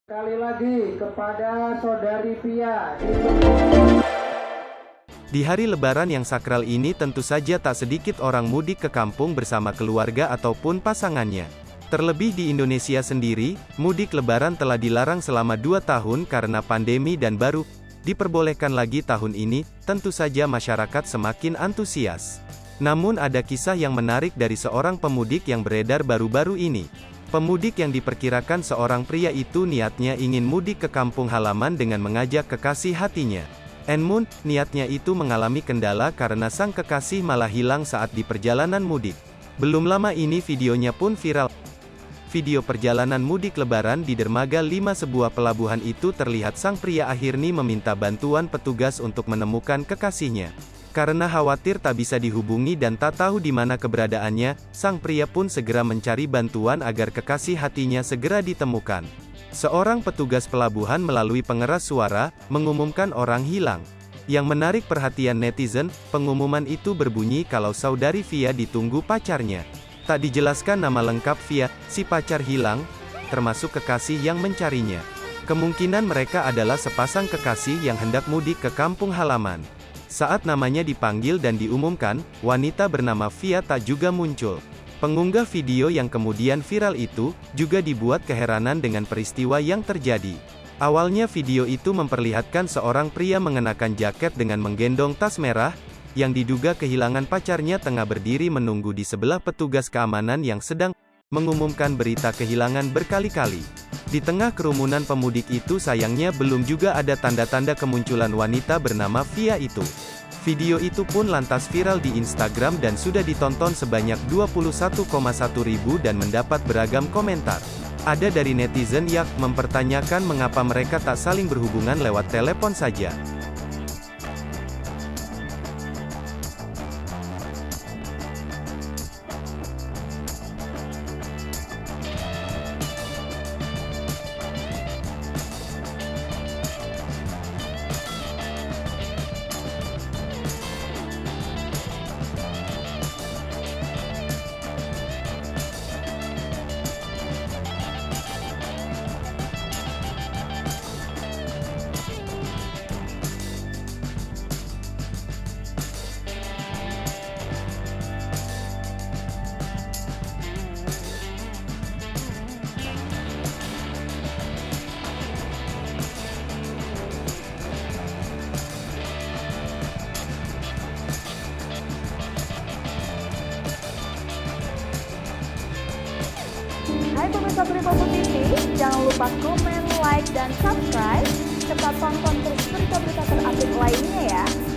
Sekali lagi kepada Saudari Pia. Di hari Lebaran yang sakral ini tentu saja tak sedikit orang mudik ke kampung bersama keluarga ataupun pasangannya. Terlebih di Indonesia sendiri, mudik Lebaran telah dilarang selama 2 tahun karena pandemi dan baru diperbolehkan lagi tahun ini, tentu saja masyarakat semakin antusias. Namun ada kisah yang menarik dari seorang pemudik yang beredar baru-baru ini. Pemudik yang diperkirakan seorang pria itu niatnya ingin mudik ke kampung halaman dengan mengajak kekasih hatinya. Namun, niatnya itu mengalami kendala karena sang kekasih malah hilang saat di perjalanan mudik. Belum lama ini videonya pun viral. Video perjalanan mudik Lebaran di dermaga 5 sebuah pelabuhan itu terlihat sang pria akhirnya meminta bantuan petugas untuk menemukan kekasihnya. Karena khawatir tak bisa dihubungi dan tak tahu di mana keberadaannya, sang pria pun segera mencari bantuan agar kekasih hatinya segera ditemukan. Seorang petugas pelabuhan melalui pengeras suara, mengumumkan orang hilang. Yang menarik perhatian netizen, pengumuman itu berbunyi kalau Saudari Via ditunggu pacarnya. Tak dijelaskan nama lengkap Via, si pacar hilang, termasuk kekasih yang mencarinya. Kemungkinan mereka adalah sepasang kekasih yang hendak mudik ke kampung halaman. Saat namanya dipanggil dan diumumkan, wanita bernama Via tak juga muncul. Pengunggah video yang kemudian viral itu, juga dibuat keheranan dengan peristiwa yang terjadi. Awalnya video itu memperlihatkan seorang pria mengenakan jaket dengan menggendong tas merah, yang diduga kehilangan pacarnya tengah berdiri menunggu di sebelah petugas keamanan yang sedang mengumumkan berita kehilangan berkali-kali. Di tengah kerumunan pemudik itu sayangnya belum juga ada tanda-tanda kemunculan wanita bernama Via itu. Video itu pun lantas viral di Instagram dan sudah ditonton sebanyak 21,1 ribu dan mendapat beragam komentar. Ada dari netizen yang mempertanyakan mengapa mereka tak saling berhubungan lewat telepon saja. Hai pemirsa Tripopo TV, jangan lupa komen,